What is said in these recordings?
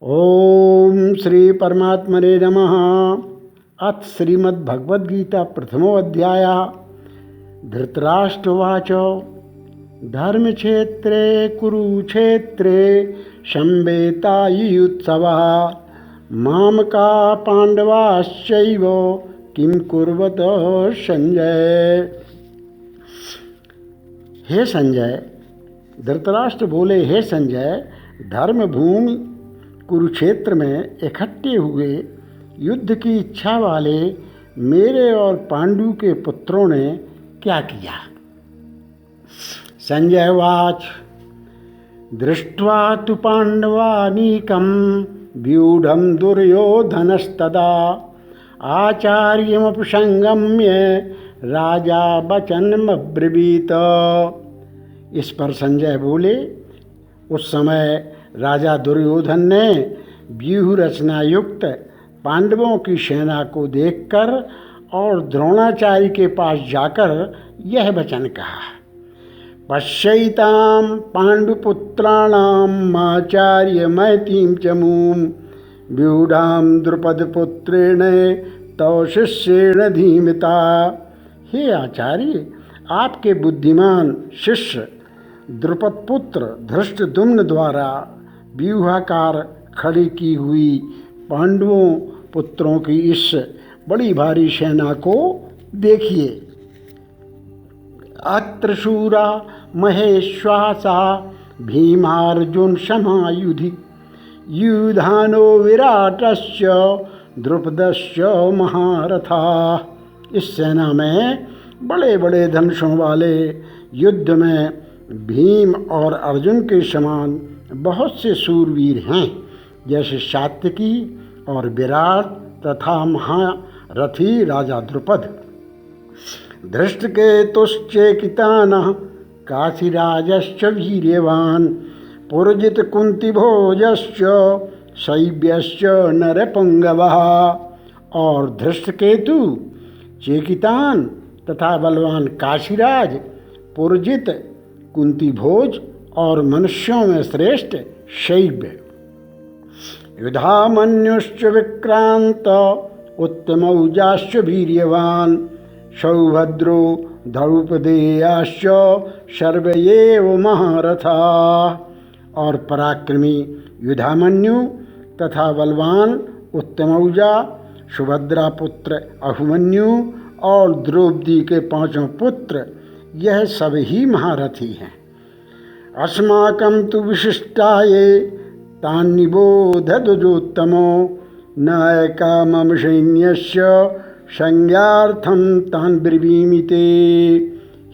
ओम श्री परमात्मने नमः। अथ श्रीमद्भगवद्गीता प्रथमोऽध्याय। धृतराष्ट्रवाच धर्मक्षेत्रे कुरुक्षेत्रे संवेतायुत्सवः मामका पांडवाश्चैव किं कुर्वत संजय। हे संजय, धृतराष्ट्र बोले, हे संजय, धर्मभूमि कुरुक्षेत्र में इकट्ठे हुए युद्ध की इच्छा वाले मेरे और पांडु के पुत्रों ने क्या किया। संजय वाच दृष्ट्वा तु पांडवानीकं व्यूढ़ं दुर्योधनस्तदा आचार्यमुपसंगम्य राजा वचनमब्रवीत। इस पर संजय बोले, उस समय राजा दुर्योधन ने व्यूह रचना युक्त पांडवों की सेना को देखकर और द्रोणाचार्य के पास जाकर यह वचन कहा। पश्यैतां पांडुपुत्राणां आचार्य मैतीं च मूं व्यूढ़ां द्रुपदपुत्रेण तव शिष्येण धीमिता। हे आचार्य, आपके बुद्धिमान शिष्य द्रुपदपुत्र धृष्टद्युम्न द्वारा व्यूहाकार खड़ी की हुई पांडवों पुत्रों की इस बड़ी भारी सेना को देखिए। अत्र शूरा महेश्वासा भीमार्जुन समायुधि युधानो विराटश्च द्रुपदश्च महारथा। इस सेना में बड़े बड़े धनुषों वाले युद्ध में भीम और अर्जुन के समान बहुत से सूरवीर हैं, जैसे सात्यकी और विराट तथा महारथी राजा द्रुपद। धृष्टकेतुश्चेकितानः काशीराजश्च वीर्यवान् पुरजित कुंतीभोजश्च शैब्यश्च नरपुंगवः। और धृष्टकेतु, चेकितान तथा बलवान काशीराज, पुरजित, कुंतीभोज और मनुष्यों में श्रेष्ठ शैब्य, युधामन्युश्च विक्रांत उत्तमौजाश्च वीर्यवान् सौभद्रो द्रौपदेयाश्च सर्वएव महारथा। और पराक्रमी युधामन्यु तथा बलवान उत्तमौजा, सुभद्रा पुत्र अभिमन्यु और द्रौपदी के पांचों पुत्र, यह सब ही महारथी हैं। अस्माकं तु विशिष्टाये तान्निबोधदुजोत्तमो नायका मम सैन्यस्य संज्ञार्थं तान् ब्रवीमि ते।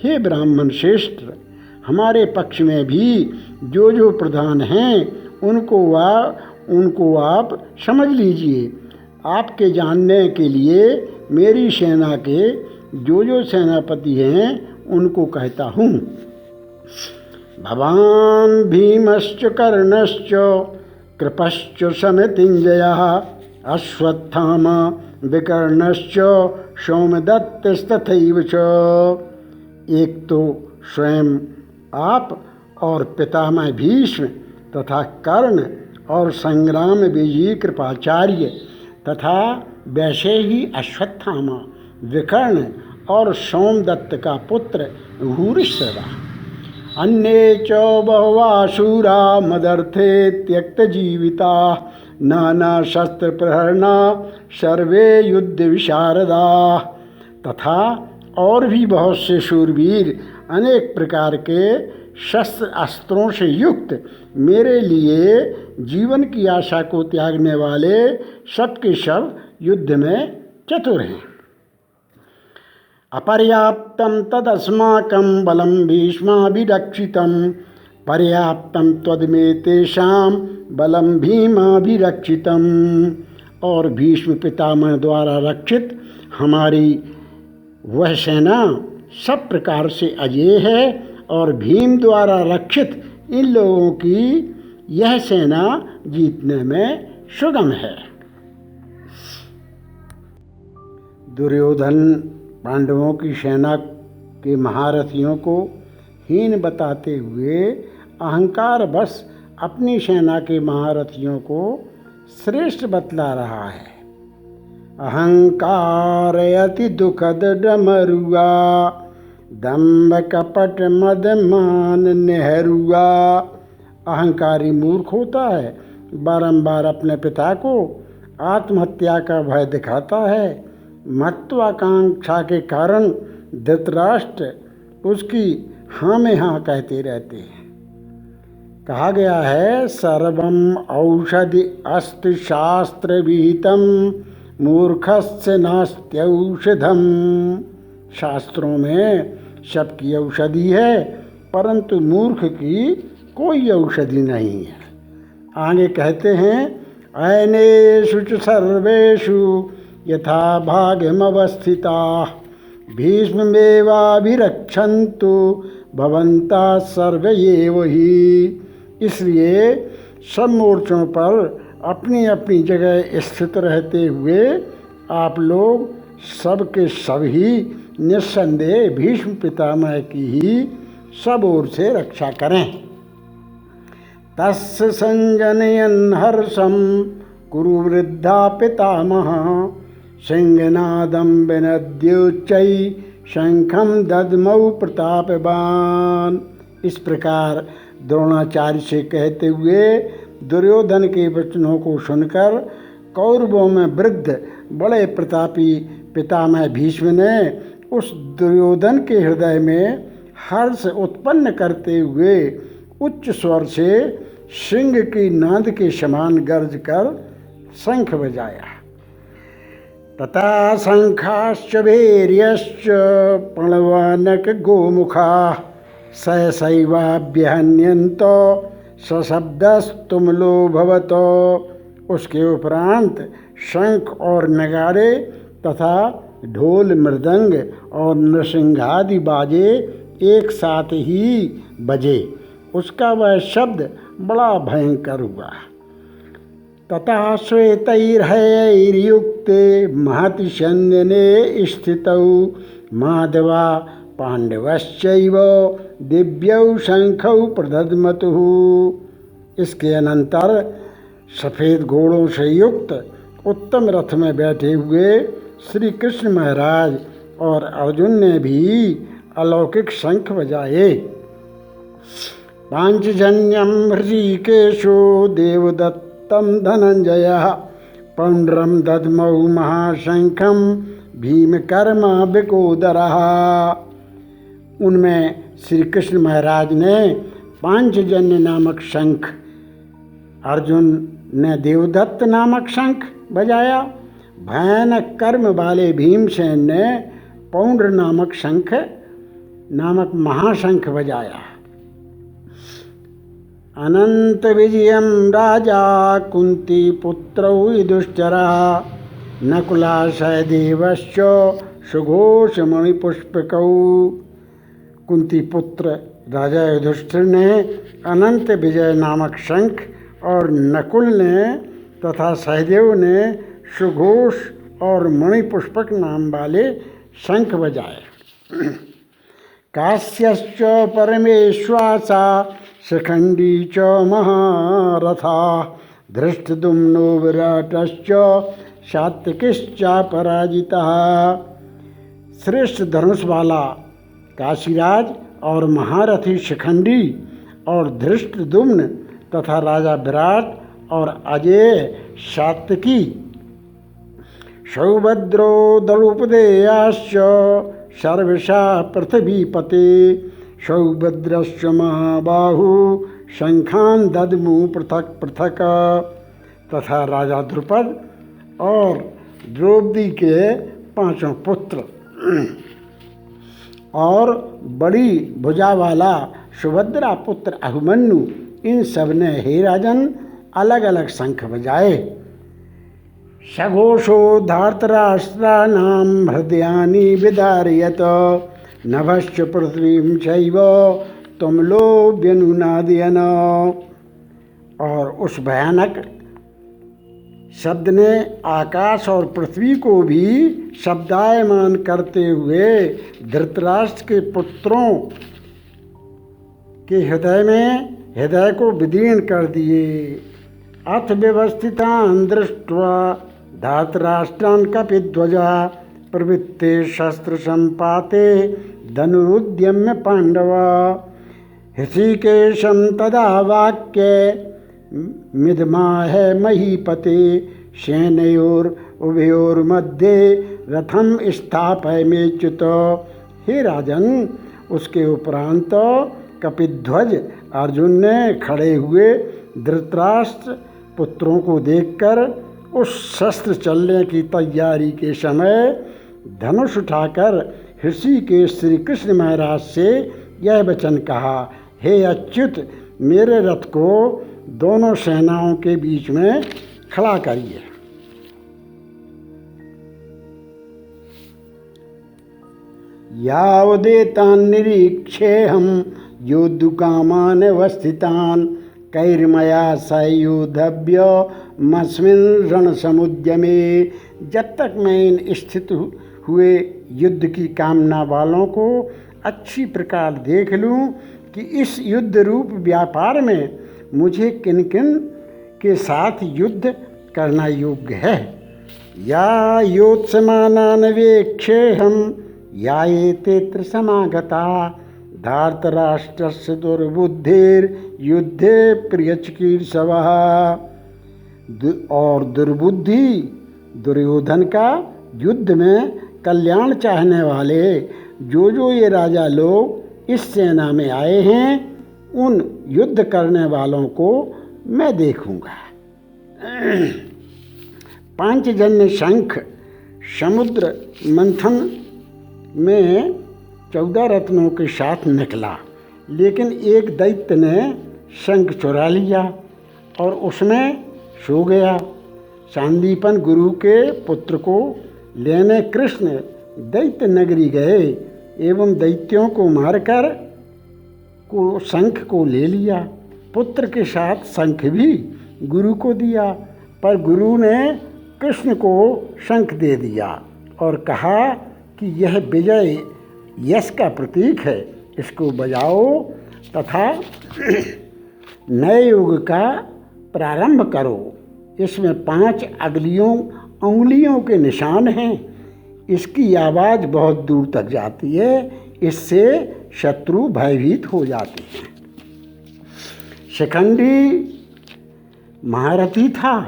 हे ब्राह्मण श्रेष्ठ, हमारे पक्ष में भी जो प्रधान हैं उनको आप समझ लीजिए। आपके जानने के लिए मेरी सेना के जो सेनापति हैं उनको कहता हूँ। भवान् भीमश्च कर्णश्च कृपश्च समितिञ्जयः अश्वत्थामा विकर्णश्च सोमदत्तस्तथैव च। एक तो स्वयं आप और पितामह भीष्म तथा कर्ण और संग्राम विजयी कृपाचार्य तथा वैसे ही अश्वत्थामा, विकर्ण और सोमदत्त का पुत्र भूरिश्रवा। अन्ये च बहुवाशूरा मदर्थे त्यक्तजीविता नाना शस्त्र प्रहरणा सर्वे युद्ध विशारदा। तथा और भी बहुत से शूरवीर अनेक प्रकार के शस्त्र अस्त्रों से युक्त, मेरे लिए जीवन की आशा को त्यागने वाले सबके सब युद्ध में चतुर हैं। अपर्याप्तं तदस्माकं बलं भीष्माभिरक्षितं पर्याप्तं त्वदमेतेषां बलं भीमाभिरक्षितं। और भीष्म पितामह द्वारा रक्षित हमारी वह सेना सब प्रकार से अजेय है और भीम द्वारा रक्षित इन लोगों की यह सेना जीतने में सुगम है। दुर्योधन पांडवों की सेना के महारथियों को हीन बताते हुए अहंकार बस अपनी सेना के महारथियों को श्रेष्ठ बतला रहा है। अहंकार अति दुखद डमरुआ, दम्भ कपट मद मान नेहरूआ। अहंकारी मूर्ख होता है, बारंबार अपने पिता को आत्महत्या का भय दिखाता है। महत्वाकांक्षा के कारण धृतराष्ट्र उसकी हाँ में हाँ कहते रहते हैं। कहा गया है, सर्वम औषधि अस्ति शास्त्र विहितम मूर्खस्य नास्त्यौषधम। शास्त्रों में सबकी औषधि है, परंतु मूर्ख की कोई औषधि नहीं है। आगे कहते हैं, अयनेषु च सर्वेषु यथा भाग्यमवस्थिता भीष्ममेवाभिरक्षन्तु भवन्तः सर्व एव ही। इसलिए सब मोर्चों पर अपनी अपनी जगह स्थित रहते हुए आप लोग सबके सब ही निस्संदेह भीष्म पितामह की ही सब ओर से रक्षा करें। तस्य संजनयन् हर्षं कुरु वृद्धा पितामह सिंहनादं विनद्योच्चै शंखं दद्मौ प्रतापवान। इस प्रकार द्रोणाचार्य से कहते हुए दुर्योधन के वचनों को सुनकर कौरवों में वृद्ध बड़े प्रतापी पितामह भीष्म ने उस दुर्योधन के हृदय में हर्ष उत्पन्न करते हुए उच्च स्वर से सिंह की नाद के समान गर्ज कर शंख बजाया। तथा शंखाश्च भैर्यश्च प्रणवानक गोमुखा सहसैवाभ्यहन्यन्तो सशब्दस्तुमलो भवतो। उसके उपरांत शंख और नगाड़े तथा ढोल मृदंग और नृसिंहादि बाजे एक साथ ही बजे। उसका वह शब्द बड़ा भयंकर हुआ। ततः श्वेतैर्हयैर्युक्ते महति सैन्यने स्थितौ माधवा पांडवश्चैव दिव्यौ शंखौ प्रदद्मतुः। इसके अनंतर सफ़ेद घोड़ों से युक्त उत्तम रथ में बैठे हुए श्री कृष्ण महाराज और अर्जुन ने भी अलौकिक शंख बजाए। पांचजन्यम हृषिकेशो देवदत्तम धनंजयः पौंड्रम दद्मौ महाशंखम भीमकर्मा विकोदरः। उनमें श्री कृष्ण महाराज ने पांचजन्य नामक शंख, अर्जुन ने देवदत्त नामक शंख बजाया, भयानक कर्म वाले भीमसेन ने पौंड्र नामक शंख नामक महाशंख बजाया। अनंत विजयम राजा कुंती पुत्रौ युधिष्ठिरः नकुला सहदेवश्च सुघोष मणिपुष्पकौ। कुंती पुत्र राजा युधिष्ठिर ने अनंत विजय नामक शंख और नकुल ने तथा सहदेव ने सुघोष और मणिपुष्पक नाम वाले शंख बजाए। काश्यश्च परमेश्वासा शिखंडी च महारथा धृष्टद्युम्नो विराटश्च सात्विकिश्चापराजितः। श्रेष्ठ धनुष वाला काशीराज और महारथी शिखंडी और धृष्टद्युम्न तथा राजा विराट और अजेय सात्विकी सौभद्रो दलुपदेयाश्च सर्वशा पृथ्वीपते सौभद्रश्च महाबाहु शंखान दद्मु पृथक पृथक। तथा राजा द्रुपद और द्रौपदी के पांचों पुत्र और बड़ी भुजा वाला सुभद्रा पुत्र अभिमन्यु, इन सब ने हे राजन अलग अलग शंख बजाए। सघोषो धार्तराष्ट्राणां हृदयानि विदारयत नभश्च पृथ्वीं चैव तुमलो व्यनुनादयन। और उस भयानक शब्द ने आकाश और पृथ्वी को भी शब्दायमान करते हुए धृतराष्ट्र के पुत्रों के हृदय को विदीर्ण कर दिए। अथ व्यवस्थितान् दृष्ट्वा धातराष्ट्रान् कपिध्वजा प्रवृत्ते शस्त्र संपाते धनुरुद्यम्य पांडवा। ऋषिकेशं तदा वाक्ये मिदमाह महीपते सेनयोर उभयोर्मध्ये रथम स्थापयमेच्युत। हे राजन, उसके उपरांत कपिध्वज अर्जुन ने खड़े हुए धृतराष्ट्र पुत्रों को देखकर उस शस्त्र चलने की तैयारी के समय धनुष उठाकर ऋषिकेश श्री कृष्ण महाराज से यह वचन कहा, हे अच्युत, मेरे रथ को दोनों सेनाओं के बीच में खड़ा करिए। यावदेतान् निरीक्षेऽहं योद्धुकामान् अवस्थितान् कैर्मया सयोद्धव्यमस्मिन् रणसमुद्यमे। जब तक मैं इन स्थित हुए युद्ध की कामना वालों को अच्छी प्रकार देख लूं कि इस युद्ध रूप व्यापार में मुझे किन किन के साथ युद्ध करना योग्य है। या योत्समानान् वेक्षेऽहं या एतेऽत्र समागता धार्तराष्ट्रस्य दुर्बुद्धिर्युद्धे प्रियचिकीर्षवः। और दुर्बुद्धि दुर्योधन का युद्ध में कल्याण चाहने वाले जो ये राजा लोग इस सेना में आए हैं, उन युद्ध करने वालों को मैं देखूंगा। पांचजन्य शंख समुद्र मंथन में 14 रत्नों के साथ निकला, लेकिन एक दैत्य ने शंख चुरा लिया और उसमें सो गया। सांदीपन गुरु के पुत्र को लेने कृष्ण दैत्य नगरी गए एवं दैत्यों को मारकर शंख को ले लिया। पुत्र के साथ शंख भी गुरु को दिया, पर गुरु ने कृष्ण को शंख दे दिया और कहा कि यह विजय यश का प्रतीक है, इसको बजाओ तथा नए युग का प्रारंभ करो। इसमें 5 अंगुलियों के निशान हैं। इसकी आवाज़ बहुत दूर तक जाती है, इससे शत्रु भयभीत हो जाते हैं। शिखंडी महारथी था।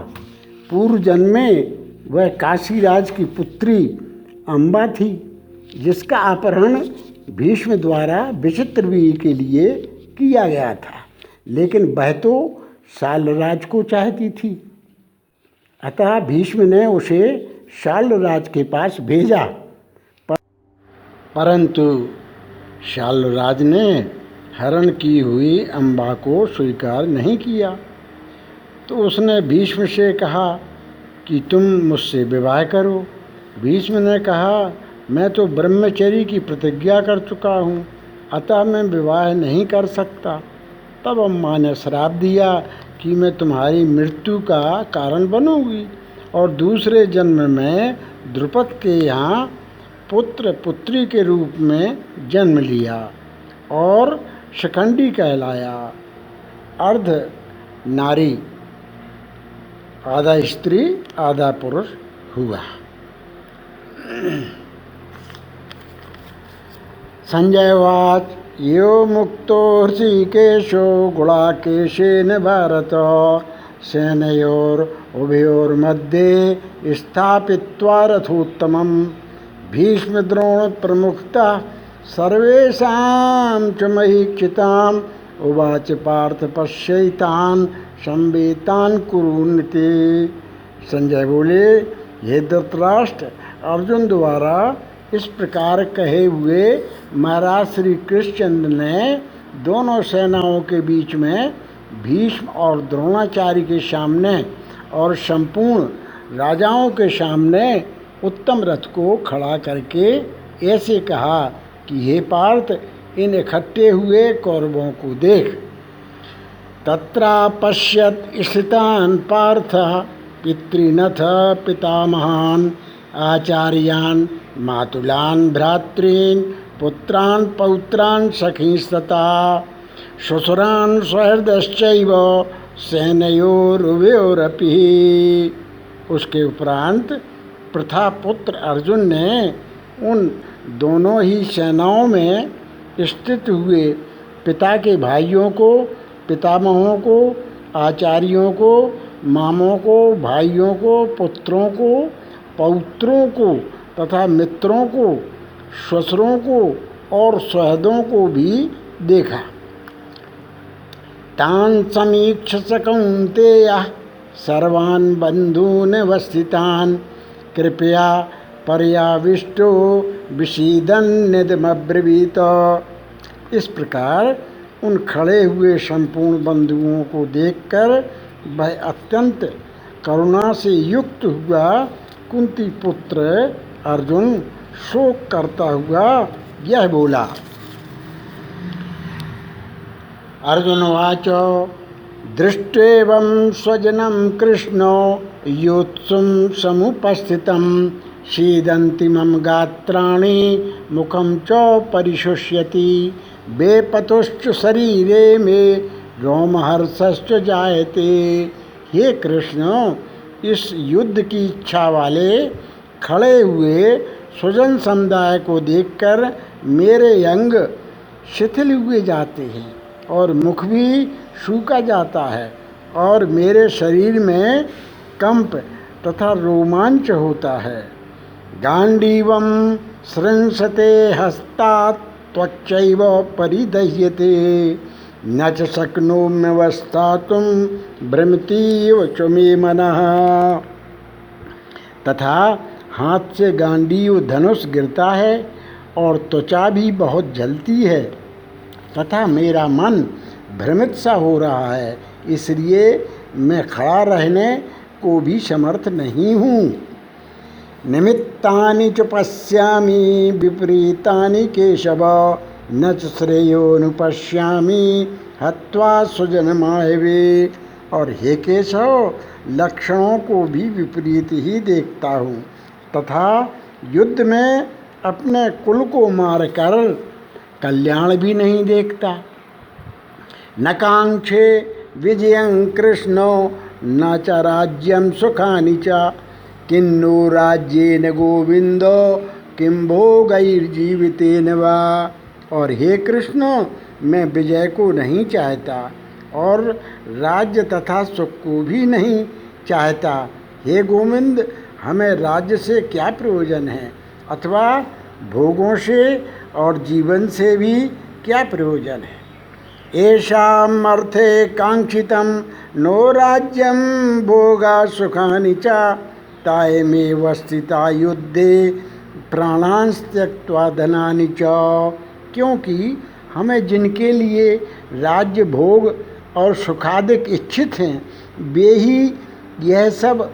पूर्व जन्म में वह काशीराज की पुत्री अम्बा थी, जिसका अपहरण भीष्म द्वारा विचित्रवीर्य के लिए किया गया था, लेकिन वह तो शाल्वराज को चाहती थी। अतः भीष्म ने उसे शाल्वराज के पास भेजा, परंतु शाल्वराज ने हरण की हुई अम्बा को स्वीकार नहीं किया। तो उसने भीष्म से कहा कि तुम मुझसे विवाह करो। भीष्म ने कहा, मैं तो ब्रह्मचर्य की प्रतिज्ञा कर चुका हूँ, अतः मैं विवाह नहीं कर सकता। तब अम्मा ने श्राप दिया कि मैं तुम्हारी मृत्यु का कारण बनूंगी और दूसरे जन्म में द्रुपद के यहाँ पुत्र पुत्री के रूप में जन्म लिया और शिखंडी कहलाया। अर्ध नारी, आधा स्त्री आधा पुरुष हुआ। संजयवाच यो मुक्तो ऋषिकेशो गुणाकेशेन भारत सेनयोर उभयोर्मध्ये स्थापित्वा रथोत्तमम् भीष्मद्रोण प्रमुखता सर्वेषां च महीक्षिताम् उवाच पार्थ पश्यैतान् संवेतान् कुरुन्ते। संजय बोले, हे धृतराष्ट्र, अर्जुन द्वारा इस प्रकार कहे हुए महाराज श्री कृष्णचंद्र ने दोनों सेनाओं के बीच में भीष्म और द्रोणाचार्य के सामने और संपूर्ण राजाओं के सामने उत्तम रथ को खड़ा करके ऐसे कहा कि हे पार्थ, इन इकट्ठे हुए कौरवों को देख। तत्रा पश्यत स्थितान् पार्थ पितृनथ पितामहान् आचार्यान् मातुलान् भ्रातॄन् पुत्रान् पौत्रान् सखींस्तथा श्वशुरान् सहृदश्चैव सेनयोरुभयोरपि। उसके उपरांत प्रथापुत्र अर्जुन ने उन दोनों ही सेनाओं में स्थित हुए पिता के भाइयों को, पितामहों को, आचार्यों को, मामों को, भाइयों को, पुत्रों को, पौत्रों को तथा मित्रों को, श्वशुरों को और सुहृदों को भी देखा। तान् समीक्ष स कौन्तेयः सर्वान् बन्धून् वस्थितान् कृपया पर्याविष्टो विषीदन्निदमब्रवीत। इस प्रकार उन खड़े हुए संपूर्ण बंधुओं को देखकर वह अत्यंत करुणा से युक्त हुआ कुंती पुत्र अर्जुन शोक करता हुआ यह बोला। अर्जुनवाच दृष्ट्वेवं स्वजनं कृष्णो योत्सुं समुपस्थितं सीदन्ति मम गात्राणि मुखं च परिशुष्यति बेपतुश्च शरीरे मे रोमहर्षश्च जायते। हे कृष्ण, इस युद्ध की इच्छा वाले खड़े हुए स्वजन समुदाय को देखकर मेरे अंग शिथिल हुए जाते हैं और मुख भी सूखा जाता है और मेरे शरीर में कंप तथा रोमांच होता है। गांडीवं सृंसते हस्तात् त्वच्चैव परिदह्यते न च शक्नोम्यवस्थातुं भ्रमतीव च मे मनः। तथा हाथ से गांडीव धनुष गिरता है और त्वचा भी बहुत जलती है तथा मेरा मन भ्रमित सा हो रहा है, इसलिए मैं खड़ा रहने को भी समर्थ नहीं हूँ। निमित्तानि च पश्यामि विपरीतानि केशव न च श्रेयोनुपश्यामि हत्वा स्वजनमायवे। और हे केशव, लक्षणों को भी विपरीत ही देखता हूँ तथा युद्ध में अपने कुल को मारकर कल्याण भी नहीं देखता। न कांक्षे विजयं कृष्णो न च राज्यं सुखानि च किन्नु राज्येन गोविंदो किं भोगैर्जीवितेन वा। और हे कृष्ण, मैं विजय को नहीं चाहता और राज्य तथा सुख को भी नहीं चाहता। हे गोविंद, हमें राज्य से क्या प्रयोजन है अथवा भोगों से और जीवन से भी क्या प्रयोजन है। येषाम् अर्थे कांक्षितं नो राज्यं भोगा सुखानि च तायमेव स्थिता युद्धे प्राणान् त्यक्त्वा धनानि च। क्योंकि हमें जिनके लिए राज्य भोग और सुखादिक इच्छित हैं, वे ही यह सब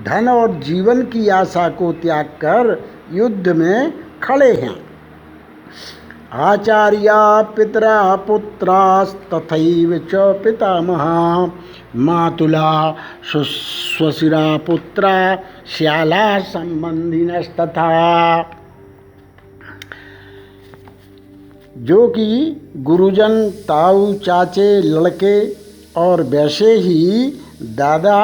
धन और जीवन की आशा को त्याग कर युद्ध में खड़े हैं। आचार्या पितरा पुत्रास्तथैव च पितामहा मातुला स्वशिरा पुत्रा श्याला संबंधिनस्तथा। जो कि गुरुजन, ताऊ, चाचे, लड़के और वैसे ही दादा,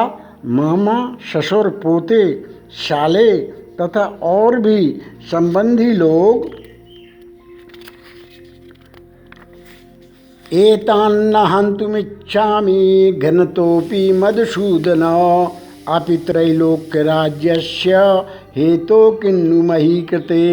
मामा, ससुर, पोते, शाले तथा और भी संबंधी लोग एतान्न हन्तुमिच्छामि घ्नतोऽपि मधुसूदन अपि त्रैलोक्यराज्यस्य हेतो किन्नु मही कृते।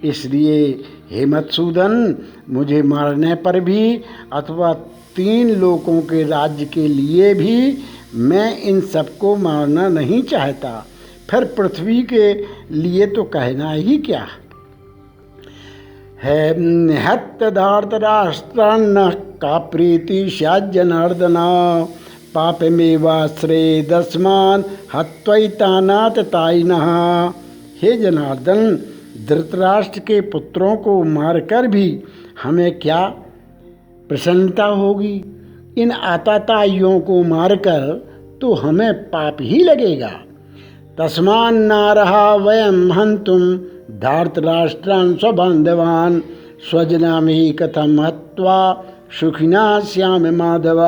इसलिए हे मधुसूदन, मुझे मारने पर भी अथवा 3 लोकों के राज्य के लिए भी मैं इन सबको मारना नहीं चाहता। फिर पृथ्वी के लिए तो कहना ही क्या है। हत्यधार्तराष्ट्रान्न का प्रीति स्याज्जनार्दन पापमेवाश्रेयदस्मान् हत्वैतानाथ ताइनः। हे जनार्दन, धृतराष्ट्र के पुत्रों को मारकर भी हमें क्या प्रसन्नता होगी। इन आताताइयों को मारकर तो हमें पाप ही लगेगा। तस्मान्नारहा वयं हन्तुं धार्तराष्ट्रान् स्वबान्धवान् स्वजनामि कथं हत्वा सुखिना स्याम माधव।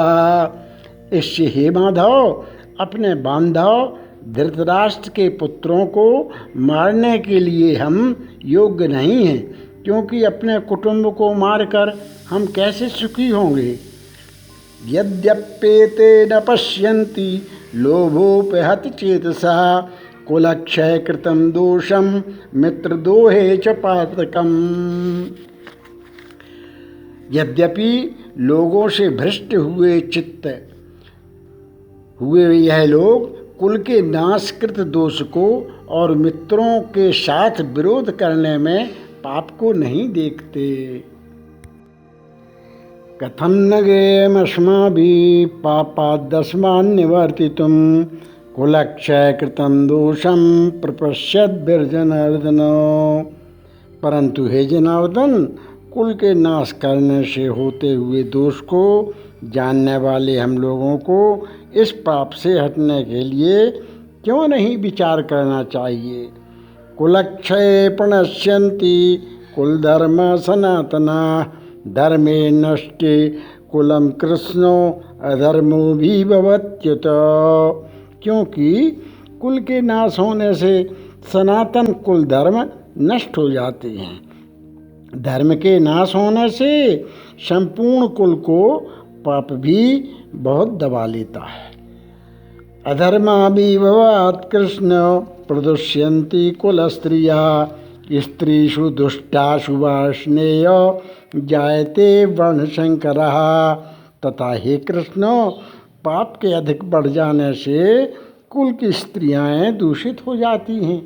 इससे हे माधव, अपने बांधव धृतराष्ट्र के पुत्रों को मारने के लिए हम योग्य नहीं हैं, क्योंकि अपने कुटुंब को मारकर हम कैसे सुखी होंगे। यद्यप्येते न पश्यन्ति लोभोपहत चेतसा कुलक्षय कृतं दोषम मित्रदोहे च पातकम। यद्यपि लोगों से भ्रष्ट हुए चित्त हुए यह लोग कुल के नाशकृत दोष को और मित्रों के साथ विरोध करने में पाप को नहीं देखते। कथं न गेयमस्माभिः पापादस्मान् निवर्तितुं कुलक्षय कृतं दोषं प्रपश्यद्भिर्जनार्दन। परंतु हे जनार्दन, कुल के नाश करने से होते हुए दोष को जानने वाले हम लोगों को इस पाप से हटने के लिए क्यों नहीं विचार करना चाहिए। कुलक्षये प्रणश्यन्ति कुलधर्म सनातना धर्मे नष्टे कुलम कृष्णो अधर्मो भी भवत्युत। क्योंकि कुल के नाश होने से सनातन कुल धर्म नष्ट हो जाते हैं। धर्म के नाश होने से संपूर्ण कुल को पाप भी बहुत दबा लेता है। अधर्माभिभवात् कृष्ण प्रदुष्यन्ति कुल स्त्रिया स्त्रीषु दुष्टाशु वार्ष्णेय जायते वर्णशंकरः। तथा हे कृष्ण, पाप के अधिक बढ़ जाने से कुल की स्त्रियां दूषित हो जाती हैं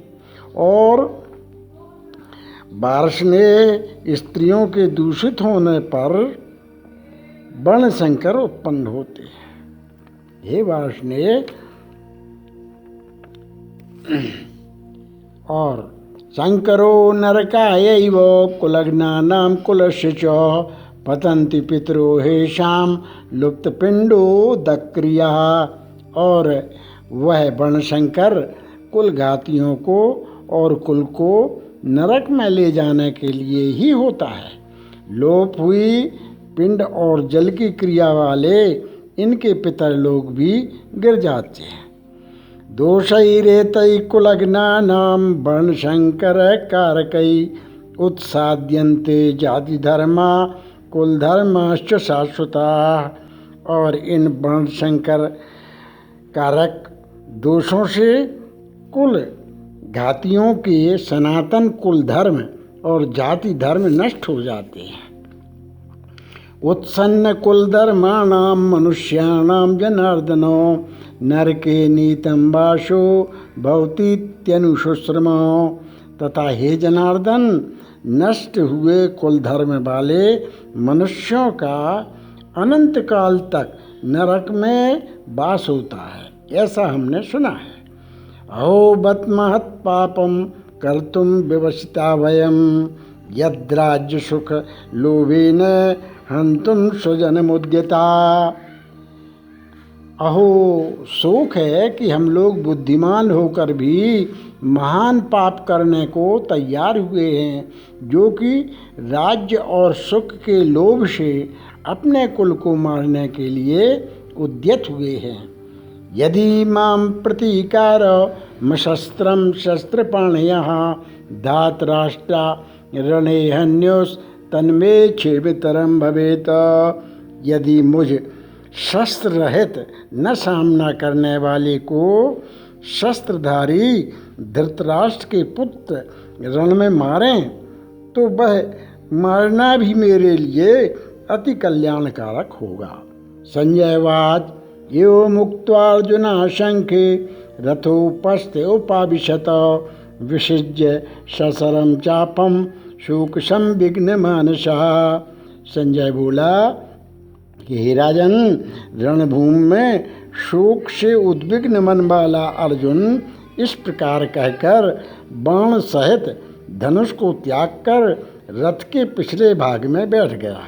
और वार्ष्णेय स्त्रियों के दूषित होने पर वर्णशंकर उत्पन्न होते हैं। हे वार्ष्णेय, और शंकरो नरकायैव कुलग्नानां कुलस्य च पतन्ति पितरो हेषां लुप्तपिंडो दक्रिया। और वह वर्णशंकर कुलघातियों को और कुल को नरक में ले जाने के लिए ही होता है। लोप हुई पिंड और जल की क्रिया वाले इनके पितर लोग भी गिर जाते हैं। दोषैरेतै कुलग्नानां वर्णशंकर कारकै उत्साद्यन्ते जाति धर्मा कुल धर्माश्च शाश्वता। और इन वर्णशंकर कारक दोषों से कुल घातियों के सनातन कुल धर्म और जाति धर्म नष्ट हो जाते हैं। उत्सन्न कुल धर्माणां मनुष्याणां जनार्दनो नरके नीतं वासो भवतीत्यनुशुश्रमो। तथा हे जनार्दन, नष्ट हुए कुल धर्म वाले मनुष्यों का अनंत काल तक नरक में वास होता है, ऐसा हमने सुना है। अहो बत महत् पापम कर्तुम विवशिता वयम यद्राज्य सुख लोभेन हंतुम स्वजन मुद्यता। अहो, शोक है कि हम लोग बुद्धिमान होकर भी महान पाप करने को तैयार हुए हैं, जो कि राज्य और सुख के लोभ से अपने कुल को मारने के लिए उद्यत हुए हैं। यदि मां प्रतीकार मशस्त्रम शस्त्रपाणयः धातराष्ट्रा रणे हन्योस तन्मे छेवितरम भवेत। यदि मुझ शस्त्र रहित न सामना करने वाले को शस्त्रधारी धृतराष्ट्र के पुत्र रण में मारें, तो वह मारना भी मेरे लिए अति कल्याणकारक होगा। संजयवाच एवं मुक्त्वा अर्जुनः शंखे रथोपस्थे उपाविशत विसृज्य सशरं चापम शोक संविघ्न मानसः। संजय बोला कि हे राजन, रणभूमि में शोक से उद्विग्न मन वाला अर्जुन इस प्रकार कहकर बाण सहित धनुष को त्याग कर रथ के पिछले भाग में बैठ गया।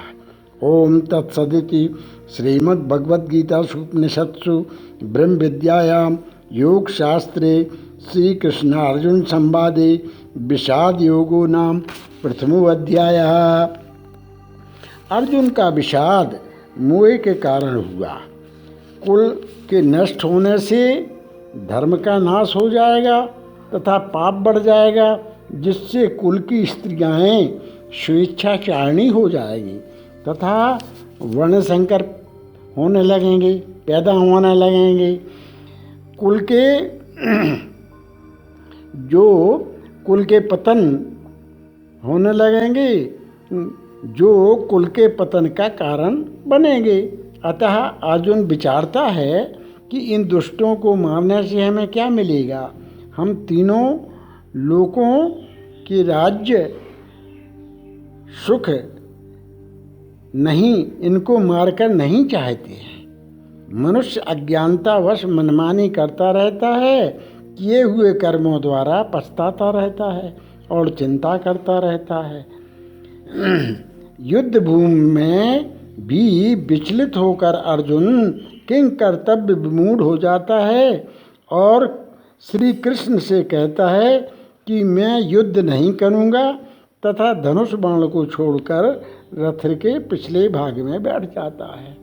ओम तत्सदिति श्रीमद्भगवद्गीतासु उपनिषत्सु ब्रह्म विद्यायां योग शास्त्रे श्री कृष्णार्जुन संवादे विषाद योगो नाम प्रथमो अध्यायः। अर्जुन का विषाद मोह के कारण हुआ। कुल के नष्ट होने से धर्म का नाश हो जाएगा तथा पाप बढ़ जाएगा, जिससे कुल की स्त्रियाँ स्वेच्छाचारिणी हो जाएगी तथा वर्ण संकर होने लगेंगे, पैदा होने लगेंगे। कुल के जो कुल के पतन होने लगेंगे, जो कुल के पतन का कारण बनेंगे। अतः अर्जुन विचारता है कि इन दुष्टों को मारने से हमें क्या मिलेगा। हम तीनों लोकों के राज्य सुख नहीं, इनको मारकर नहीं चाहते हैं। मनुष्य अज्ञानतावश मनमानी करता रहता है, किए हुए कर्मों द्वारा पछताता रहता है और चिंता करता रहता है। युद्ध भूमि में भी विचलित होकर अर्जुन किंग कर्तव्य विमूढ़ हो जाता है और श्री कृष्ण से कहता है कि मैं युद्ध नहीं करूँगा तथा धनुष बाण को छोड़कर रथ के पिछले भाग में बैठ जाता है।